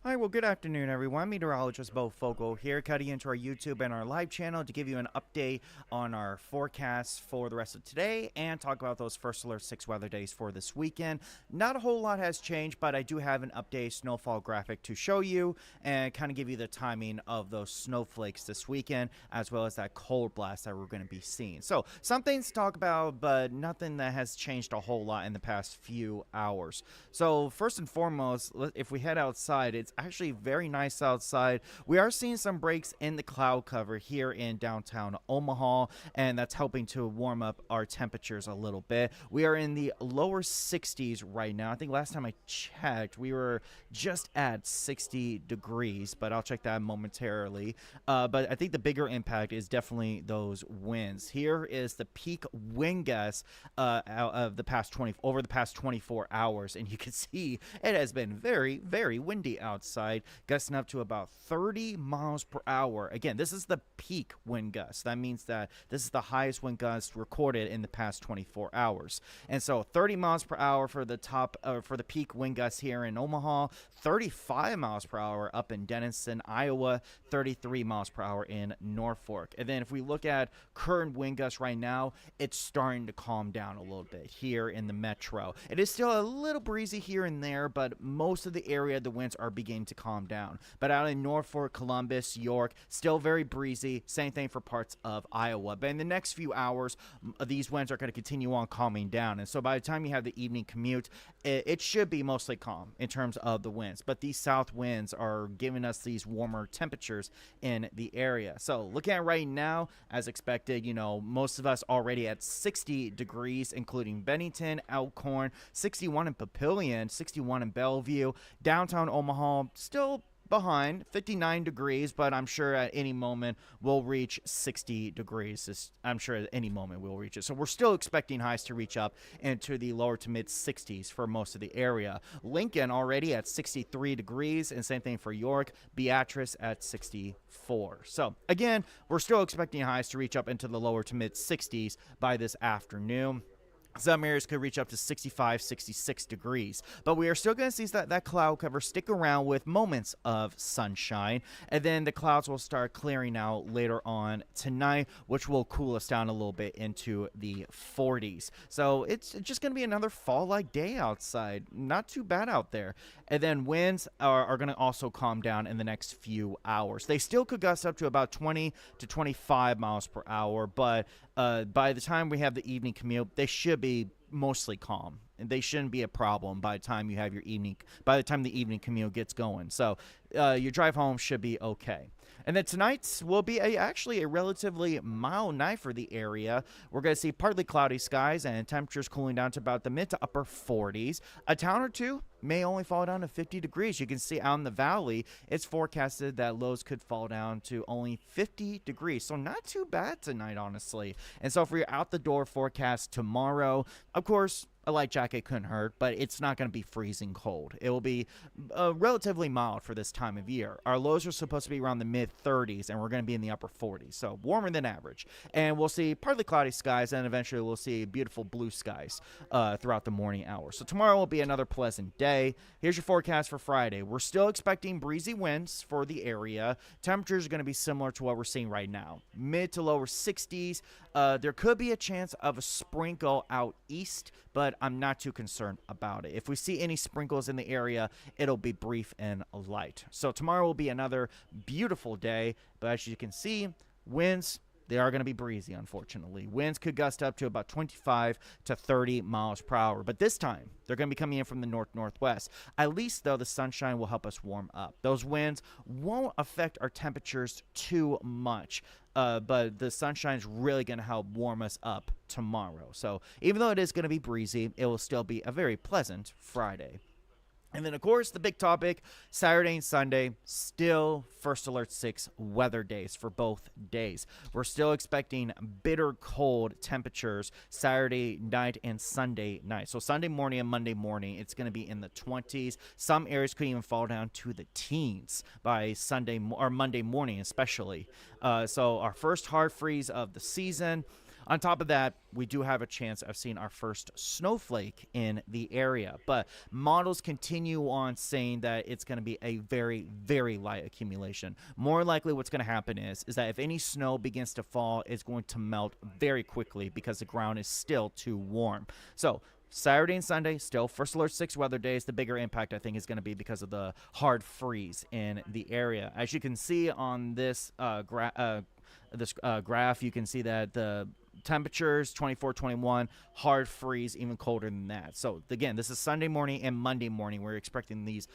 Hi, well, good afternoon, everyone. Meteorologist Bo Fogel here, cutting into our YouTube and our live channel to give you an update on our forecasts for the rest of today and talk about those first alert 6 weather days for this weekend. Not a whole lot has changed, but I do have an update snowfall graphic to show you and kind of give you the timing of those snowflakes this weekend, as well as that cold blast that we're going to be seeing. So, some things to talk about, but nothing that has changed a whole lot in the past few hours. So, first and foremost, if we head outside, it's actually very nice outside. We are seeing some breaks in the cloud cover here in downtown Omaha, and that's helping to warm up our temperatures a little bit. We are in the lower 60s right now. I think last time I checked, we were just at 60 degrees, but I'll check that momentarily. But I think the bigger impact is definitely those winds. Here is the peak wind gust out of the past over the past 24 hours, and you can see it has been very, very windy outside, gusting up to about 30 miles per hour. Again, this is the peak wind gust. That means that this is the highest wind gust recorded in the past 24 hours. And so 30 miles per hour for the for the peak wind gust here in Omaha, 35 miles per hour up in Denison, Iowa, 33 miles per hour in Norfolk. And then if we look at current wind gusts right now, it's starting to calm down a little bit here in the metro. It is still a little breezy here and there, but most of the area, the winds are beginning to calm down. But out in Norfolk, Columbus, York, still very breezy. Same thing for parts of Iowa. But in the next few hours, these winds are going to continue on calming down. And so by the time you have the evening commute, it should be mostly calm in terms of the winds. But these south winds are giving us these warmer temperatures in the area. So looking at right now, as expected, most of us already at 60 degrees, including Bennington, Elkhorn, 61 in Papillion, 61 in Bellevue, downtown Omaha, still behind 59 degrees, but I'm sure at any moment we'll reach 60 degrees. I'm sure at any moment we'll reach it. So we're still expecting highs to reach up into the lower to mid 60s for most of the area. Lincoln already at 63 degrees, and same thing for York. Beatrice at 64. So again, we're still expecting highs to reach up into the lower to mid 60s by this afternoon. Some areas could reach up to 65, 66 degrees. But we are still going to see that cloud cover stick around with moments of sunshine. And then the clouds will start clearing out later on tonight, which will cool us down a little bit into the 40s. So it's just going to be another fall-like day outside. Not too bad out there. And then winds are going to also calm down in the next few hours. They still could gust up to about 20 to 25 miles per hour, but by the time we have the evening commute, they should be mostly calm, and they shouldn't be a problem by the time the evening commute gets going. So your drive home should be okay. And then tonight will be actually a relatively mild night for the area. We're going to see partly cloudy skies and temperatures cooling down to about the mid to upper 40s. A town or two may only fall down to 50 degrees. You can see out in the valley, it's forecasted that lows could fall down to only 50 degrees. So not too bad tonight, honestly. And so for your out the door forecast tomorrow, of course, a light jacket couldn't hurt, but it's not going to be freezing cold. It will be relatively mild for this time of year. Our lows are supposed to be around the mid 30s, and we're going to be in the upper 40s, so warmer than average. And we'll see partly cloudy skies, and eventually we'll see beautiful blue skies throughout the morning hours. So tomorrow will be another pleasant day. Here's your forecast for Friday. We're still expecting breezy winds for the area. Temperatures are going to be similar to what we're seeing right now, mid to lower 60s. There could be a chance of a sprinkle out east, but I'm not too concerned about it. If we see any sprinkles in the area, it'll be brief and light. So tomorrow will be another beautiful day, but as you can see, winds, they are going to be breezy, unfortunately. Winds could gust up to about 25 to 30 miles per hour. But this time, they're going to be coming in from the north-northwest. At least, though, the sunshine will help us warm up. Those winds won't affect our temperatures too much. But the sunshine is really going to help warm us up tomorrow. So even though it is going to be breezy, it will still be a very pleasant Friday. And then, of course, the big topic, Saturday and Sunday, still First Alert 6 weather days for both days. We're still expecting bitter cold temperatures Saturday night and Sunday night. So Sunday morning and Monday morning, it's going to be in the 20s. Some areas could even fall down to the teens by Sunday or Monday morning especially. So our first hard freeze of the season. On top of that, we do have a chance of seeing our first snowflake in the area, but models continue on saying that it's going to be a very, very light accumulation. More likely what's going to happen is that if any snow begins to fall, it's going to melt very quickly because the ground is still too warm. So Saturday and Sunday, still first alert 6 weather days. The bigger impact, I think, is going to be because of the hard freeze in the area. As you can see on this graph, you can see that the temperatures 24, 21, hard freeze, even colder than that. So again, this is Sunday morning and Monday morning. We're expecting these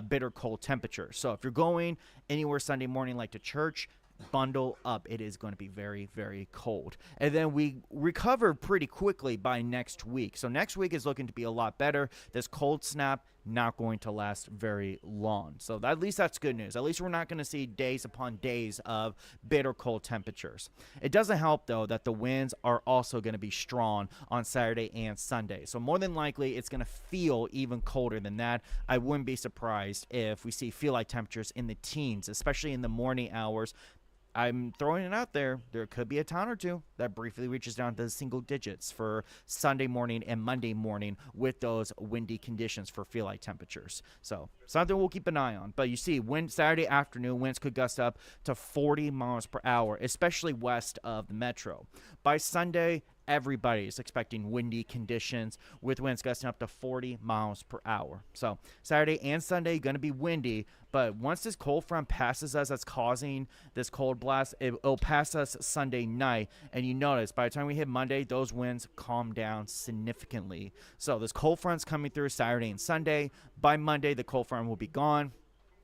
bitter cold temperatures. So if you're going anywhere Sunday morning, like to church, bundle up. It is going to be very, very cold. And then we recover pretty quickly by next week. So next week is looking to be a lot better. This cold snap not going to last very long. So at least that's good news. At least we're not going to see days upon days of bitter cold temperatures. It doesn't help, though, that the winds are also going to be strong on Saturday and Sunday. So more than likely, it's going to feel even colder than that. I wouldn't be surprised if we see feel like temperatures in the teens, especially in the morning hours. I'm throwing it out there. There could be a town or two that briefly reaches down to single digits for Sunday morning and Monday morning with those windy conditions for feel like temperatures. So something we'll keep an eye on. But you see, Saturday afternoon, winds could gust up to 40 miles per hour, especially west of the metro. By Sunday, everybody is expecting windy conditions with winds gusting up to 40 miles per hour. So Saturday and Sunday going to be windy, but once this cold front passes us, that's causing this cold blast, it'll pass us Sunday night. And you notice by the time we hit Monday, those winds calm down significantly. So this cold front's coming through Saturday and Sunday. By Monday, the cold front will be gone,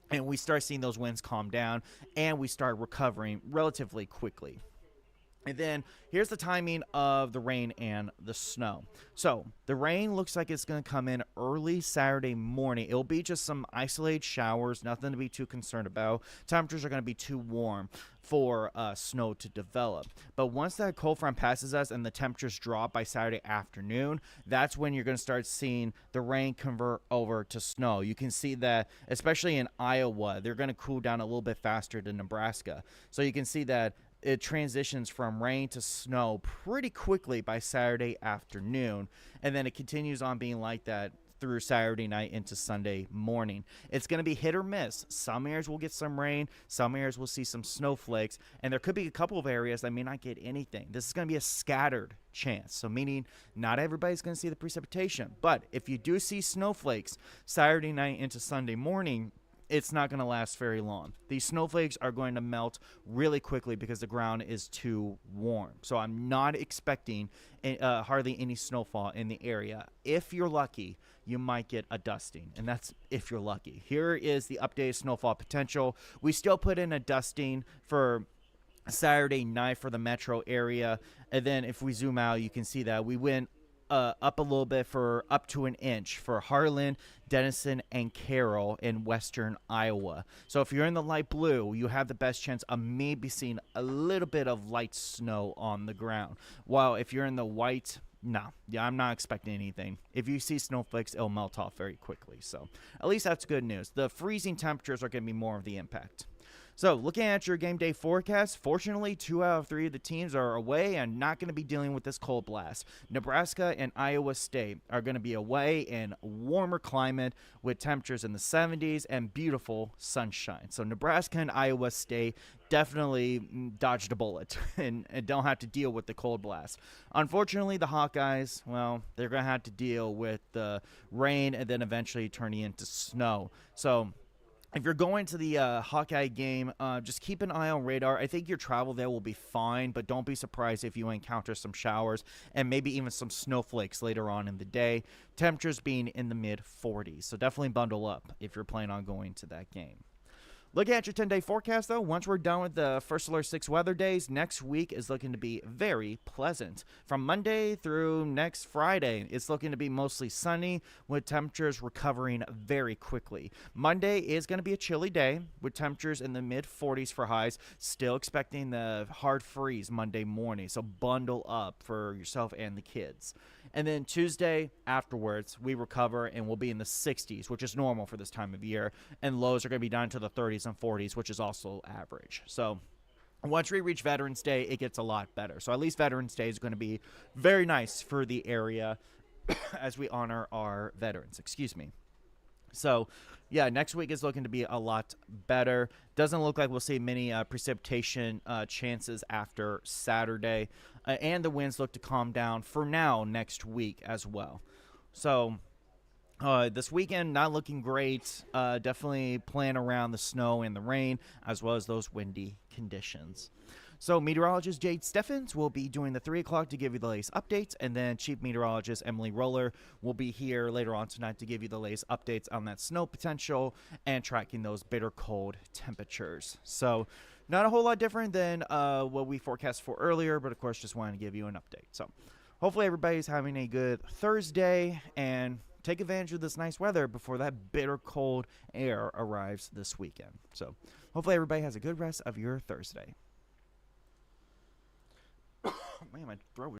and we start seeing those winds calm down, and we start recovering relatively quickly. And then here's the timing of the rain and the snow. So the rain looks like it's going to come in early Saturday morning. It'll be just some isolated showers, nothing to be too concerned about. Temperatures are going to be too warm for snow to develop. But once that cold front passes us and the temperatures drop by Saturday afternoon, that's when you're going to start seeing the rain convert over to snow. You can see that, especially in Iowa, they're going to cool down a little bit faster than Nebraska. So you can see that it transitions from rain to snow pretty quickly by Saturday afternoon, and then it continues on being like that through Saturday night into Sunday morning. It's going to be hit or miss. Some areas will get some rain, some areas will see some snowflakes, and there could be a couple of areas that may not get anything. This is going to be a scattered chance, so meaning not everybody's going to see the precipitation. But if you do see snowflakes Saturday night into Sunday morning, it's not going to last very long. These snowflakes are going to melt really quickly because the ground is too warm. So I'm not expecting hardly any snowfall in the area. If you're lucky, you might get a dusting, and that's if you're lucky. Here is the updated snowfall potential. We still put in a dusting for Saturday night for the metro area, and then if we zoom out, you can see that we went up a little bit for up to an inch for Harlan, Denison, and Carroll in western Iowa. So if you're in the light blue, you have the best chance of maybe seeing a little bit of light snow on the ground. While if you're in the white, I'm not expecting anything. If you see snowflakes, it'll melt off very quickly. So at least that's good news. The freezing temperatures are going to be more of the impact. So looking at your game day forecast, fortunately, 2 out of 3 of the teams are away and not going to be dealing with this cold blast. Nebraska and Iowa State are going to be away in warmer climate with temperatures in the 70s and beautiful sunshine. So Nebraska and Iowa State definitely dodged a bullet and don't have to deal with the cold blast. Unfortunately, the Hawkeyes, well, they're going to have to deal with the rain and then eventually turning into snow. So if you're going to the Hawkeye game, just keep an eye on radar. I think your travel there will be fine, but don't be surprised if you encounter some showers and maybe even some snowflakes later on in the day. Temperatures being in the mid-40s, so definitely bundle up if you're planning on going to that game. Looking at your 10-day forecast, though, once we're done with the first alert 6 weather days, next week is looking to be very pleasant. From Monday through next Friday, it's looking to be mostly sunny with temperatures recovering very quickly. Monday is going to be a chilly day with temperatures in the mid-40s for highs. Still expecting the hard freeze Monday morning, so bundle up for yourself and the kids. And then Tuesday afterwards, we recover and we'll be in the 60s, which is normal for this time of year. And lows are going to be down to the 30s and 40s, which is also average. So Once we reach Veterans Day, it gets a lot better. So at least Veterans Day is going to be very nice for the area as we honor our veterans. Excuse me. So, yeah, next week is looking to be a lot better. Doesn't look like we'll see many precipitation chances after Saturday. And the winds look to calm down for now next week as well. So, this weekend, not looking great. Definitely plan around the snow and the rain, as well as those windy conditions. So, meteorologist Jade Steffens will be doing the 3 o'clock to give you the latest updates, and then Chief Meteorologist Emily Roller will be here later on tonight to give you the latest updates on that snow potential and tracking those bitter cold temperatures. So, not a whole lot different than what we forecast for earlier, but of course, just wanted to give you an update. So, hopefully, everybody's having a good Thursday and take advantage of this nice weather before that bitter cold air arrives this weekend. So, hopefully, everybody has a good rest of your Thursday. Man, my throat